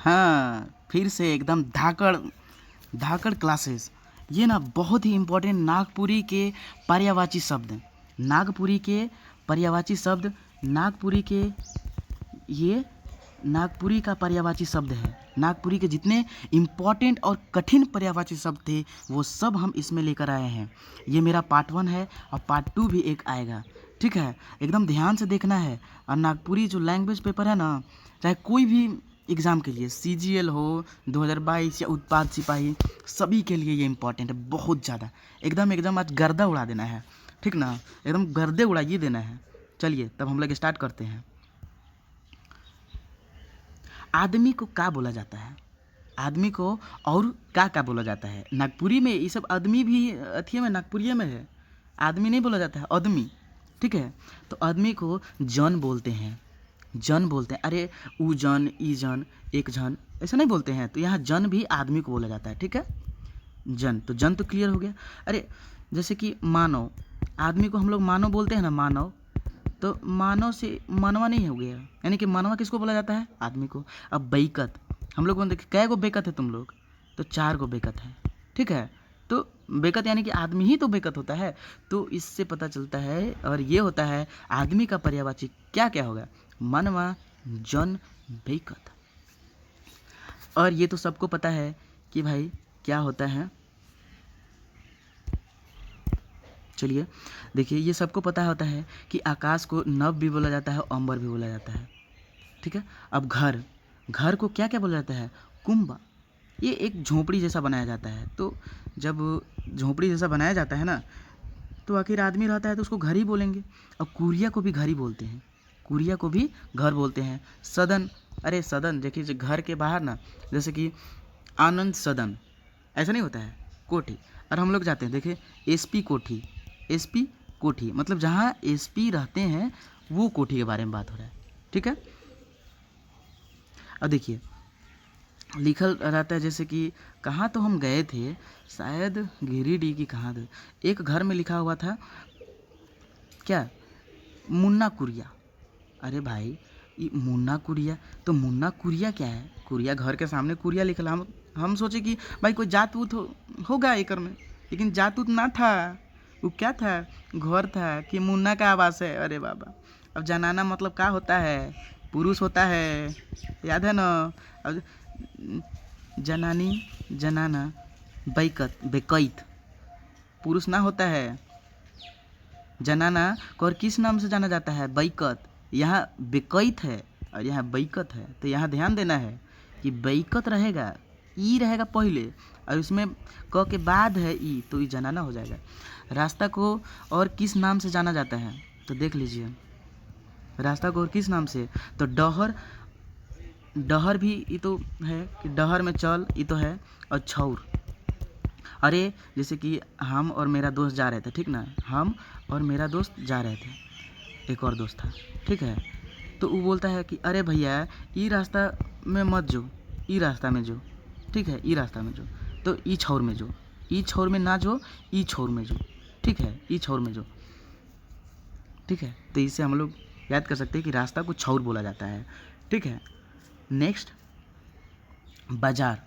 हाँ, फिर से एकदम धाकड़ धाकड़ क्लासेस। ये ना बहुत ही इम्पोर्टेंट नागपुरी के पर्यायवाची शब्द, नागपुरी के पर्यायवाची शब्द, नागपुरी के ये नागपुरी का पर्यायवाची शब्द है। नागपुरी के जितने इम्पॉर्टेंट और कठिन पर्यायवाची शब्द थे वो सब हम इसमें लेकर आए हैं। ये मेरा पार्ट 1 है और पार्ट 2 भी एक आएगा, ठीक है। एकदम ध्यान से देखना है। और नागपुरी जो लैंग्वेज पेपर है ना, चाहे कोई भी एग्ज़ाम के लिए CGL हो 2022 या उत्पाद सिपाही, सभी के लिए ये इम्पोर्टेंट है बहुत ज़्यादा। एकदम आज गर्दा उड़ा देना है, ठीक ना, एकदम गर्दे उड़ाइए देना है। चलिए तब हम लोग स्टार्ट करते हैं। आदमी को क्या बोला जाता है? आदमी को और क्या बोला जाता है? नागपुरी में ये सब आदमी भी अथिये में नागपुरिया में है। आदमी नहीं बोला जाता है, आदमी, ठीक है। तो आदमी को जन बोलते हैं, जन बोलते हैं। अरे ऊ जन, ई जन, एक जन, ऐसा नहीं बोलते हैं। तो यहाँ जन भी आदमी को बोला जाता है, ठीक है। जन तो क्लियर हो गया। अरे जैसे कि मानव, आदमी को हम लोग मानव बोलते हैं ना, मानव। तो मानव से मानवा नहीं हो गया, यानी कि मानवा किसको बोला जाता है? आदमी को। अब बेकत, हम लोग बोलते कै गो बेकत है तुम लोग? तो 4 गो बेकत है, ठीक है। तो बेकत यानी कि आदमी ही तो बेकत होता है। तो इससे पता चलता है, और ये होता है आदमी का पर्यायवाची क्या क्या होगा? मनवा, जन, बेकत। और ये तो सबको पता है कि भाई क्या होता है। चलिए देखिए, ये सबको पता होता है कि आकाश को नभ भी बोला जाता है, अंबर भी बोला जाता है, ठीक है। अब घर को क्या क्या बोला जाता है? कुंबा। ये एक झोपड़ी जैसा बनाया जाता है। तो जब झोपड़ी जैसा बनाया जाता है ना, तो आखिर आदमी रहता है तो उसको घर ही बोलेंगे। अब कुरिया को भी घर ही बोलते हैं, कुरिया को भी घर बोलते हैं। सदन, अरे सदन देखिए, जो घर के बाहर ना, जैसे कि आनंद सदन, ऐसा नहीं होता है, कोठी। और हम लोग जाते हैं, देखिए SP कोठी, SP कोठी मतलब जहाँ SP रहते हैं वो कोठी के बारे में बात हो रहा है, ठीक है। अब देखिए लिखल रहता है, जैसे कि कहाँ तो हम गए थे, शायद गिरिडीह की कहाँ थे, एक घर में लिखा हुआ था क्या, मुन्ना कुरिया। अरे भाई ये मुन्ना कुरिया, तो मुन्ना कुरिया क्या है? कुरिया घर के सामने कुरिया लिखल। हम सोचे कि भाई कोई जात वूत होगा एकर में, लेकिन जात वूत ना था। वो क्या था? घर था कि मुन्ना का आवास है। अरे बाबा, अब जनाना मतलब क्या होता है? पुरुष होता है, याद है ना। अब जनानी, जनाना, बैकत, बेकैत पुरुष ना होता है। जनाना को और किस नाम से जाना जाता है? बैकत। यहाँ बेकैत है और यहाँ बैकत है। तो यहाँ ध्यान देना है कि बैकत रहेगा, ई रहेगा पहले, और इसमें क के बाद है ई, तो ई जनाना हो जाएगा। रास्ता को और किस नाम से जाना जाता है? तो देख लीजिए, रास्ता को और किस नाम से? तो डहर, डहर भी ये तो है कि डहर में चल, ये तो है। और छौर, अरे जैसे कि हम और मेरा दोस्त जा रहे थे, ठीक ना, हम और मेरा दोस्त जा रहे थे, एक और दोस्त था, ठीक है। तो वो बोलता है कि अरे भैया ई रास्ता में मत जो, ई रास्ता में जो, ठीक है, ई रास्ता में जो। तो ई छोर में जो, ई छोर में ना जो, ई छोर में जो, ठीक है, ई छोर में जो, ठीक है। तो इससे हम लोग याद कर सकते हैं कि रास्ता को छोर बोला जाता है, ठीक है। नेक्स्ट, बाजार।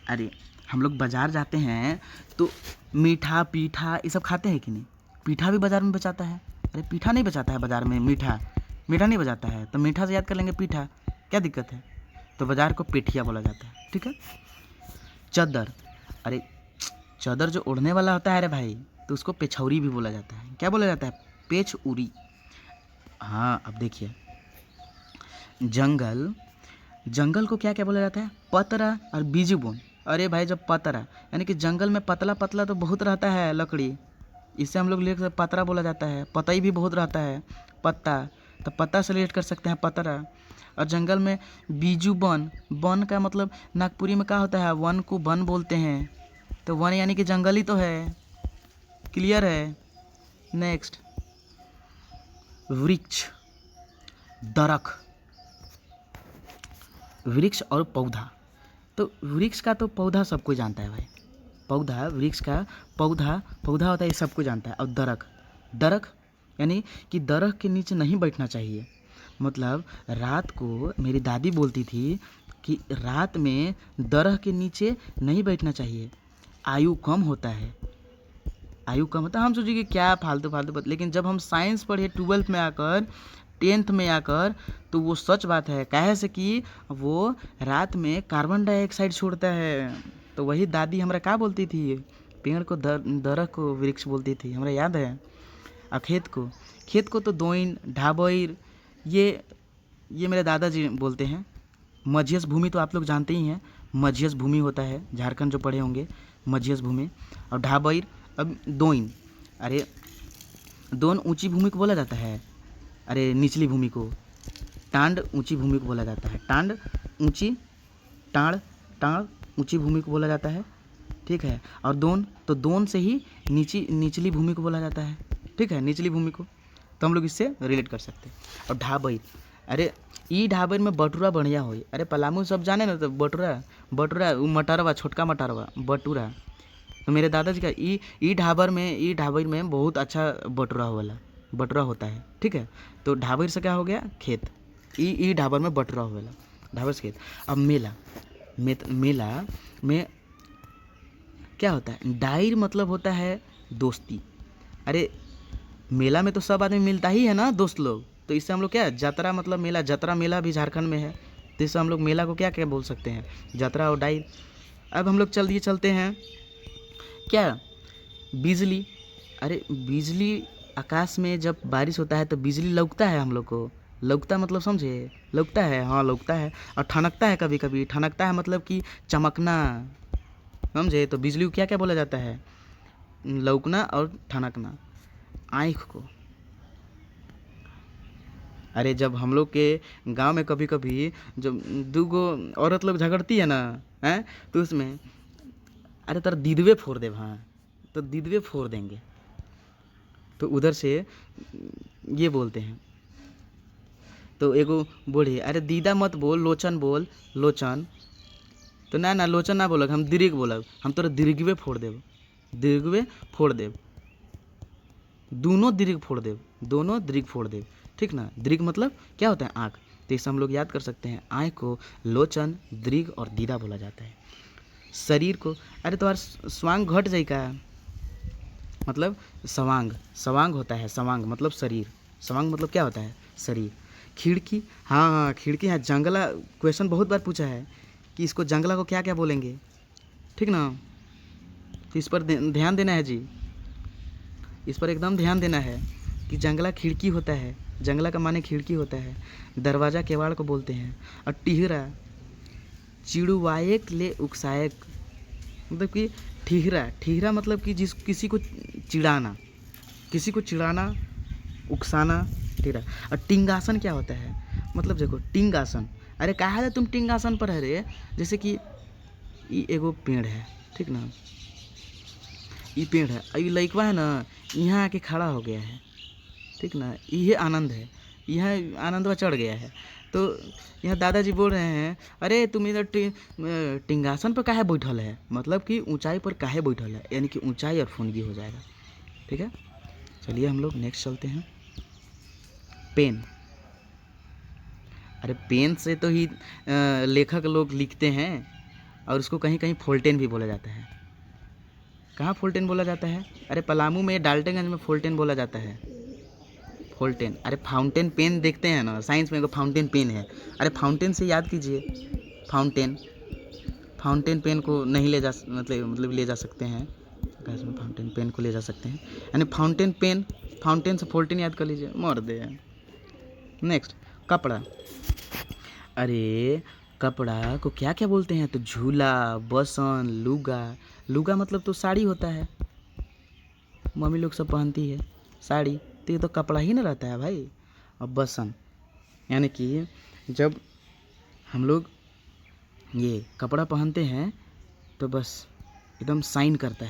अरे हम लोग बाज़ार जाते हैं तो मीठा पीठा ये सब खाते हैं कि नहीं? पीठा भी बाज़ार में बचाता है। अरे पीठा नहीं बचाता है बाज़ार में, मीठा नहीं बचाता है। तो मीठा से याद कर लेंगे पीठा, क्या दिक्कत है? तो बाज़ार को पेठिया बोला जाता है, ठीक है। चद्दर, अरे चादर जो ओढ़ने वाला होता है, अरे भाई, तो उसको पेछौरी भी बोला जाता है। क्या बोला जाता है? पेछ उरी। हाँ अब देखिए, जंगल को क्या क्या बोला जाता है? पतरा और बीजुबोन। अरे भाई जब पतरा यानी कि जंगल में पतला पतला तो बहुत रहता है लकड़ी, इससे हम लोग ले पतरा बोला जाता है। पतई भी बहुत रहता है, पत्ता, तो पत्ता से रिलेट कर सकते हैं पतरा। और जंगल में बीजू वन, वन का मतलब नागपुरी में क्या होता है? वन को वन बोलते हैं। तो वन यानी कि जंगल ही तो है, क्लियर है। नेक्स्ट, वृक्ष, दरख, वृक्ष और पौधा। तो वृक्ष का तो पौधा सबको जानता है भाई, पौधा, वृक्ष का पौधा होता है, ये सबको जानता है। और दरख यानी कि दरख के नीचे नहीं बैठना चाहिए। मतलब रात को मेरी दादी बोलती थी कि रात में दरख्त के नीचे नहीं बैठना चाहिए, आयु कम होता है, आयु कम होता है। हम सोचिए कि क्या फालतू फालतू बात, लेकिन जब हम साइंस पढ़े 12th में आकर, 10th में आकर, तो वो सच बात है। काहे से कि वो रात में कार्बन डाइऑक्साइड छोड़ता है। तो वही दादी हमरा क्या बोलती थी, पेड़ को दरख्त को वृक्ष बोलती थी, हमरा याद है। और खेत को तो दोइन ढाबोइर ये मेरे दादाजी बोलते हैं। मझियस भूमि तो आप लोग जानते ही हैं, मझियस भूमि होता है, झारखंड जो पढ़े होंगे, मझियस भूमि। और ढाबोइर, अब दोइन, अरे दोन ऊंची भूमि को बोला जाता है, अरे निचली भूमि को टांड ऊंची भूमि को बोला जाता है, टांड ऊंची, टांड ऊंची भूमि को बोला जाता है, ठीक है। और दोन, तो दोन से ही निचली भूमि को बोला जाता है, ठीक है, निचली भूमि को। तो हम लोग इससे रिलेट कर सकते हैं। और ढाबई, अरे ई ढाबर में बटुरा बढ़िया होई, अरे पलामू सब जाने ना, तो बटुरा वो मटरवा, छोटका मटरवा बटुरा। तो मेरे दादाजी का ई ढाबर में बहुत अच्छा बटुरा होता है, ठीक है। तो ढाबर से क्या हो गया, खेत। ई ढाबर में बटुरा होगा, ढाबर से खेत। अब मेला में क्या होता है, डायर मतलब होता है दोस्ती। अरे मेला में तो सब आदमी मिलता ही है ना, दोस्त लोग। तो इससे हम लोग क्या, जतरा मतलब मेला, जतरा मेला भी झारखंड में है। तो इससे हम लोग मेला को क्या क्या बोल सकते हैं, जतरा और डायर। अब हम लोग चलते हैं क्या, बिजली। अरे बिजली, आकाश में जब बारिश होता है तो बिजली लौकता है हम लोग को। लौकता मतलब समझे, लौकता है, हाँ लौकता है। और ठनकता है, कभी कभी ठनकता है मतलब कि चमकना, समझे। तो बिजली को क्या क्या बोला जाता है, लौकना और ठनकना। आँख को, अरे जब हम लोग के गांव में कभी कभी जब दूगो औरत लोग झगड़ती है ना, हैं, तो उसमें अरे तेरा दीदवे फोड़ दे, हाँ तो दीदवे फोड़ देंगे। तो उधर से ये बोलते हैं। तो एगो बोले, अरे दीदा मत बोल, लोचन बोल, लोचन। तो ना लोचन ना बोलक, हम दीर्घ बोलब, हम तोरा दीर्घवे फोड़ देब, दोनों दीर्घ फोड़ देब, ठीक ना। दीर्घ मतलब क्या होता है, आँख। तो इससे हम लोग याद कर सकते हैं, आँख को लोचन, दीर्घ और दीदा बोला जाता है। शरीर को, अरे तुम्हार स्वांग घट जाए का, मतलब सवांग होता है, सवांग मतलब शरीर, सवांग मतलब क्या होता है, शरीर। खिड़की, हाँ खिड़की है। जंगला क्वेश्चन बहुत बार पूछा है कि इसको जंगला को क्या क्या बोलेंगे, ठीक ना। तो इस पर ध्यान देना है जी, इस पर एकदम ध्यान देना है कि जंगला खिड़की होता है, जंगला का माने खिड़की होता है। दरवाज़ा केवाड़ को बोलते हैं। और टिहरा, चिड़ुवाएक ले उकसाएक, मतलब कि ठिहरा मतलब कि किसी को चिढ़ाना, उकसाना, ठिहरा। और टिंगासन क्या होता है, मतलब देखो टिंगासन, अरे कहा है तुम टिंगासन पर है रे, जैसे कि ये एगो पेड़ है, ठीक ना, ये पेड़ है, ये लइकवा है ना, यहाँ आके खड़ा हो गया है, ठीक ना, ये आनंद है, यहाँ आनंदवा चढ़ गया है। तो यहाँ दादाजी बोल रहे हैं, अरे तुम इधर टिंगासन पर काहे बैठल है, मतलब कि ऊंचाई पर काहे बैठल है, यानी कि ऊंचाई और फुनगी हो जाएगा, ठीक है। चलिए हम लोग नेक्स्ट चलते हैं। पेन, अरे पेन से तो ही लेखक लोग लिखते हैं, और उसको कहीं कहीं फोल्टेन भी बोला जाता है। कहाँ फोल्टेन बोला जाता है, अरे पलामू में, डाल्टनगंज में फोल्टेन बोला जाता है, फोल्टेन। अरे फाउंटेन पेन देखते हैं ना, साइंस में फाउंटेन पेन है, अरे फाउंटेन से याद कीजिए, फाउंटेन पेन को नहीं ले जा, मतलब ले जा सकते हैं, में फाउंटेन पेन को ले जा सकते हैं, यानी फाउंटेन पेन, फाउंटेन से फोल्टेन याद कर लीजिए, मर दे। नेक्स्ट, कपड़ा, अरे कपड़ा को क्या क्या बोलते हैं, तो झूला, बसन, लुगा मतलब तो साड़ी होता है, मम्मी लोग सब पहनती है साड़ी, तो ये तो कपड़ा ही ना रहता है भाई। और बसन, यानी कि जब हम लोग ये कपड़ा पहनते हैं तो बस एकदम साइन करता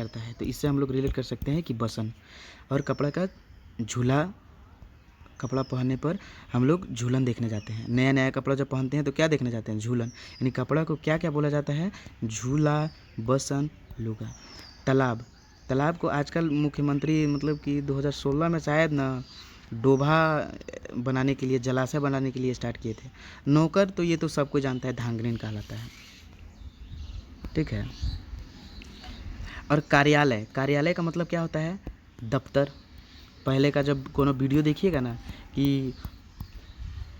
है, तो इससे हम लोग रिलेट कर सकते हैं कि बसन। और कपड़ा का झूला, कपड़ा पहनने पर हम लोग झूलन देखने जाते हैं, नया कपड़ा जब पहनते हैं तो क्या देखने जाते हैं, झूलन। यानी कपड़ा को क्या क्या बोला जाता है, झूला, बसन, लुगा। तालाब को आजकल मुख्यमंत्री, मतलब कि 2016 में शायद ना डोभा बनाने के लिए, जलाशय बनाने के लिए स्टार्ट किए थे। नौकर तो ये तो सबको जानता है, धांगनीन कहलाता है, ठीक है। और कार्यालय, कार्यालय का मतलब क्या होता है? दफ्तर। पहले का जब कोनो वीडियो देखिएगा ना, कि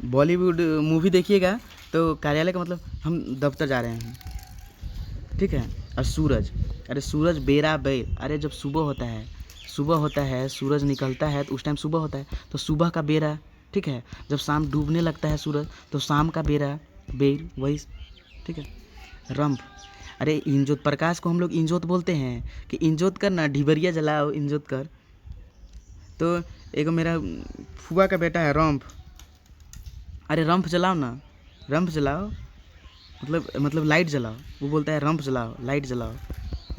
बॉलीवुड मूवी देखिएगा, तो कार्यालय का मतलब हम दफ्तर जा रहे हैं, ठीक है। और सूरज, अरे सूरज बेरा बेर, अरे जब सुबह होता है, सुबह होता है, सूरज निकलता है तो उस टाइम सुबह होता है, तो सुबह का बेरा, ठीक है। जब शाम डूबने लगता है सूरज, तो शाम का बेरा बेर, वही, ठीक है। रंभ, अरे इंजोत, प्रकाश को हम लोग इंजोत बोलते हैं कि इंजोत कर ना, ढिबरिया जलाओ, इंजोत कर। तो एक मेरा फुआ का बेटा है रंभ, अरे रंभ जलाओ ना, रंभ जलाओ, मतलब लाइट जलाओ, वो बोलता है रंभ जलाओ, लाइट जलाओ।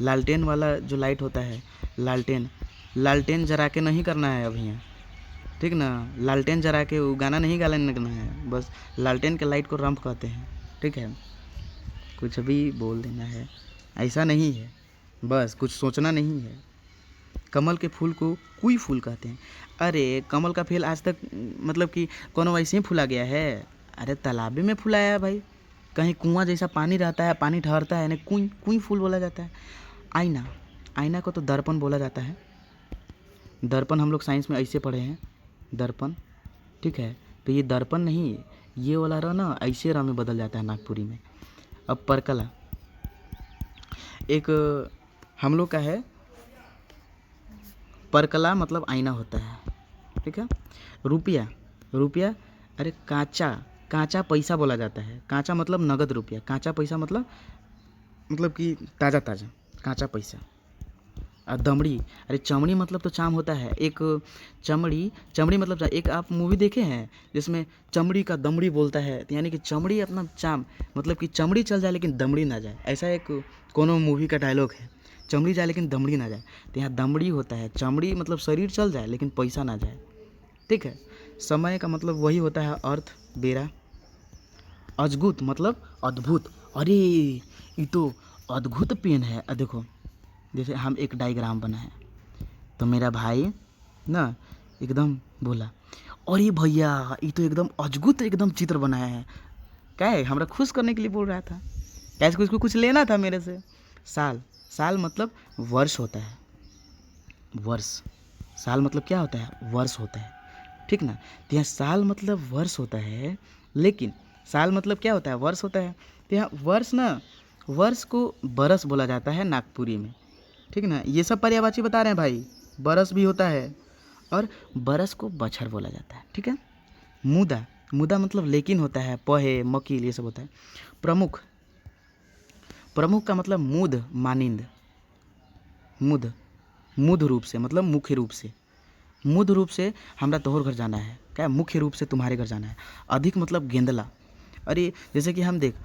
लालटेन वाला जो लाइट होता है, लालटेन, लालटेन जरा के नहीं करना है अभी यहाँ, ठीक ना। लालटेन जरा के वो गाना नहीं गाने लगना है, बस लालटेन के लाइट को रंभ कहते हैं, ठीक है। कुछ भी बोल देना है, ऐसा नहीं है, बस कुछ सोचना नहीं है। कमल के फूल को कुई फूल कहते हैं। अरे कमल का फूल आज तक मतलब कि कोनो वैसे ही फूला गया है? अरे तालाबे में फुलाया है भाई, कहीं कुआं जैसा पानी रहता है, पानी ठहरता है, यानी कुई कुई फूल बोला जाता है। आईना, आईना को तो दर्पण बोला जाता है। दर्पण हम लोग साइंस में ऐसे पढ़े हैं, दर्पण, ठीक है। तो ये दर्पण नहीं, ये वाला रहा ना, ऐसे रह में बदल जाता है नागपुरी में। अब परकला, एक हम लोग का है, परकला मतलब आईना होता है, ठीक है। रुपया, रुपया, अरे कांचा, कांचा पैसा बोला जाता है। कांचा मतलब नगद रुपया, कांचा पैसा मतलब कि ताज़ा ताज़ा कांचा पैसा। और दमड़ी, अरे चमड़ी मतलब तो चाम होता है, एक चमड़ी, चमड़ी मतलब एक आप मूवी देखे हैं जिसमें चमड़ी का दमड़ी बोलता है, तो यानी कि चमड़ी अपना चाम, मतलब कि चमड़ी चल जाए लेकिन दमड़ी ना जाए, ऐसा एक कोनो मूवी का डायलॉग है, चमड़ी जाए लेकिन दमड़ी ना जाए। तो यहाँ दमड़ी होता है, चमड़ी मतलब शरीर चल जाए लेकिन पैसा ना जाए, ठीक है। समय का मतलब वही होता है अर्थ, बेरा। अद्भुत मतलब अद्भुत, अरे ये तो अद्भुत पेन है। देखो, जैसे हम एक डायग्राम बनाए, तो मेरा भाई ना एकदम बोला, अरे भैया ये तो एकदम अद्भुत एकदम चित्र बनाया है। क्या है, हमरा खुश करने के लिए बोल रहा था, कैसे उसको कुछ लेना था मेरे से। साल, साल मतलब वर्ष होता है, वर्ष, साल मतलब क्या होता है? वर्ष होता है, ठीक ना। तो यहाँ साल मतलब वर्ष होता है, लेकिन साल मतलब क्या होता है? वर्ष होता है। तो यहाँ वर्ष ना, वर्ष को बरस बोला जाता है नागपुरी में, ठीक ना। ये सब पर्यायवाची बता रहे हैं भाई, बरस भी होता है, और बरस को बछर बोला जाता है, ठीक है। मुदा, मुदा मतलब लेकिन होता है, पहे मकील ये सब होता है। प्रमुख, प्रमुख का मतलब मुद, मानिंद, मुद, मुद रूप से मतलब मुख्य रूप से, मुद रूप से हमरा तोहर घर जाना है, क्या मुख्य रूप से तुम्हारे घर जाना है। अधिक मतलब गेंदला, अरे जैसे कि हम देख,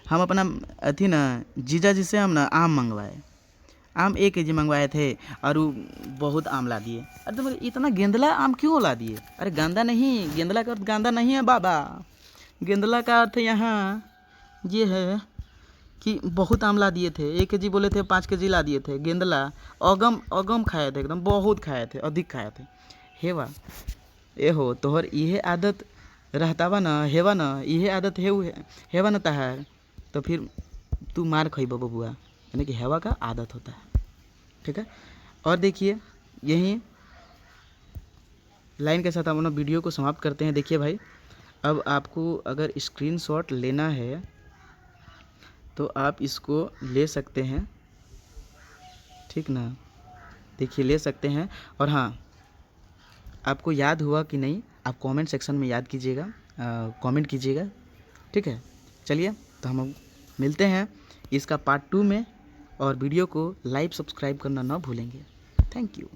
हम अपना अथी ना जीजा जी से हम ना आम मंगवाए, आम 1 kg मंगवाए थे और वो बहुत आम ला दिए। अरे तो इतना गेंदला आम क्यों ला दिए? अरे गांदा नहीं, गेंदला का अर्थ गांदा नहीं है बाबा, गेंदला का अर्थ यहाँ ये है कि बहुत आम ला दिए थे, 1 kg बोले थे, 5 kg ला दिए थे। गेंदला अगम, अगम खाए थे, एकदम बहुत खाए थे, अधिक खाए थे। हेवा, ए हो तोहर इहे आदत रहता बा ना, हेवा ना, इहे आदत हेवा ना तहार, तो फिर तू मार खइबा बबुआ, यानी कि हेवा का आदत होता है, ठीक है। और देखिए यही लाइन के साथ हम अपना वीडियो को समाप्त करते हैं। देखिए भाई, अब आपको अगर स्क्रीनशॉट लेना है तो आप इसको ले सकते हैं, ठीक ना। देखिए ले सकते हैं। और हाँ, आपको याद हुआ कि नहीं, आप कमेंट सेक्शन में याद कीजिएगा, कमेंट कीजिएगा, ठीक है। चलिए तो हम मिलते हैं इसका पार्ट 2 में, और वीडियो को लाइक सब्सक्राइब करना ना भूलेंगे। Thank you.